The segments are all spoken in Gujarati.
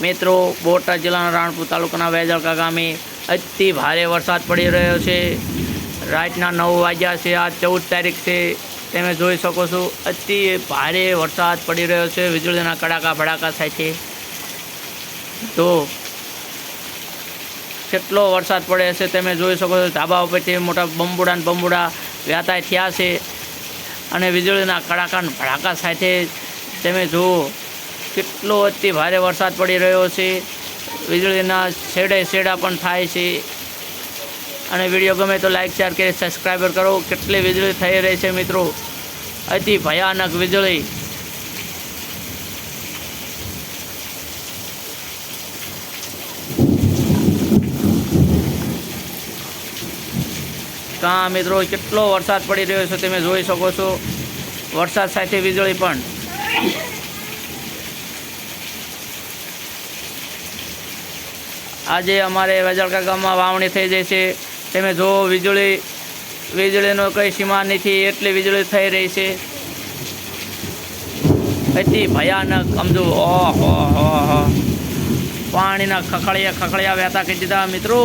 મિત્રો બોટાદ જિલ્લાના રાણપુર તાલુકાના વેજળકા ગામે અતિ ભારે વરસાદ પડી રહ્યો છે। રાતના 9 વાગ્યા છે। આ 14 તારીખ છે। તમે જોઈ શકો છો અતિ ભારે વરસાદ પડી રહ્યો છે। વીજળીના કડાકા ભડાકા સાથે તો કેટલો વરસાદ પડે છે તમે જોઈ શકો છો। ધાબા ઉપરથી મોટા બંબુડા વ્યાતા થયા છે અને વીજળીના કડાકા ભડાકા સાથે તમે જુઓ કેટલો અતિ ભારે વરસાદ પડી રહ્યો છે। વીજળીના છેડા પણ થાય છે અને વિડીયો ગમે તો લાઈક શેર કરી સબસ્ક્રાઈબર કરો। કેટલી વીજળી થઈ રહી છે મિત્રો, અતિ ભયાનક વીજળી। કાં મિત્રો કેટલો વરસાદ પડી રહ્યો છે તમે જોઈ શકો છો। વરસાદ સાથે વીજળી પણ। આજે અમારે વેજળકા ગામમાં વાવણી થઈ જાય છે। તમે જો વીજળીનો કંઈ સીમા નથી, એટલી વીજળી થઈ રહી છે। અતિ ભયાનક સમજો ઓહો પાણીના ખખડિયા વહેતા કરી દીધા મિત્રો।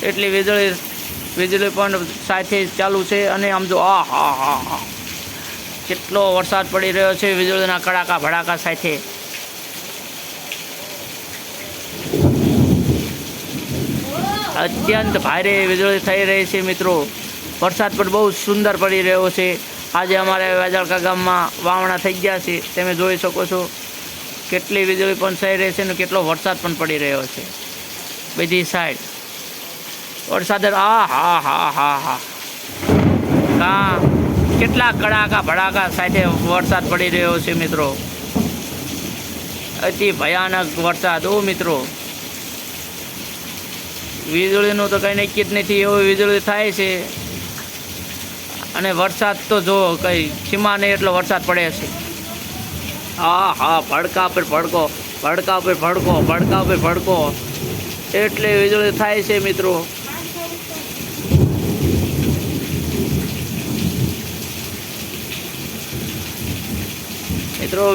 એટલી વીજળી પણ સાથે ચાલુ છે અને સમજો કેટલો વરસાદ પડી રહ્યો છે વીજળીના કડાકા ભડાકા સાથે। અત્યંત ભારે વીજળી થઈ રહી છે મિત્રો। વરસાદ પણ બહુ સુંદર પડી રહ્યો છે। આજે અમારે વેજળકા ગામમાં વાવણા થઈ ગયા છે। તમે જોઈ શકો છો કેટલી વીજળી પણ થઈ રહી છે અને કેટલો વરસાદ પણ પડી રહ્યો છે બધી સાઈડ। વરસાદ કાં કેટલા કડાકા ભડાકા સાથે વરસાદ પડી રહ્યો છે મિત્રો। અતિ ભયાનક વરસાદ મિત્રો। વીજળીનું તો કંઈ નક્કી જ નથી, એવું વીજળી થાય છે અને વરસાદ તો જો કંઈ સીમા નહીં એટલો વરસાદ પડે છે। ભડકા પર ભડકો એટલે વીજળી થાય છે મિત્રો।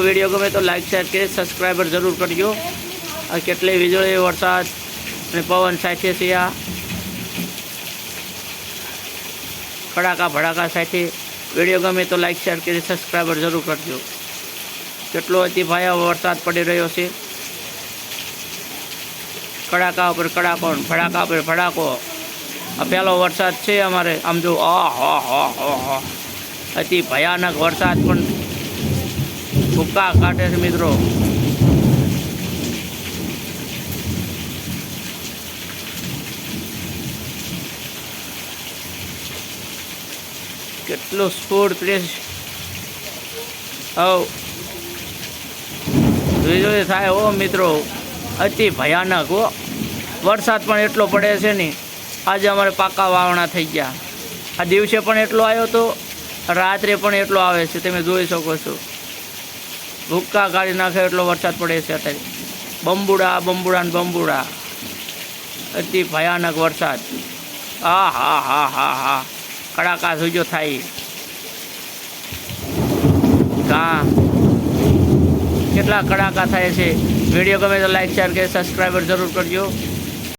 વિડીયો ગમે તો લાઈક શેર કરી સબસ્ક્રાઈબર જરૂર કરજો। આ કેટલી વીજળી વરસાદ અને પવન સાથે છે। આ કડાકા ભડાકા સાથે વિડીયો ગમે તો લાઈક શેર કરી સબસ્ક્રાઈબર જરૂર કરજો। કેટલો અતિ ભયાનક વરસાદ પડી રહ્યો છે। કડાકા ઉપર કડાકો, ભડાકા ઉપર ભડાકો। આ પહેલો વરસાદ છે અમારે। આમ જો અતિ ભયાનક વરસાદ પણ ભૂક્કા કાઢે છે મિત્રો। કેટલો સ્પીડ પ્રેસ વીજળી થાય મિત્રો। અતિ ભયાનક વરસાદ પણ એટલો પડે છે ને। આજે અમારે પાકા વાવણા થઈ ગયા। આ દિવસે પણ એટલો આવ્યો તો, રાત્રે પણ એટલો આવે છે તમે જોઈ શકો છો। ભૂક્કા કાઢી નાખે એટલો વરસાદ પડે છે અત્યારે। બંબુડા અતિ ભયાનક વરસાદ। કડાકા સુજો થાય। કાં કેટલા કડાકા થાય છે। વિડીયો ગમે તો લાઈક શેર કરી સબસ્ક્રાઈબર જરૂર કરજો।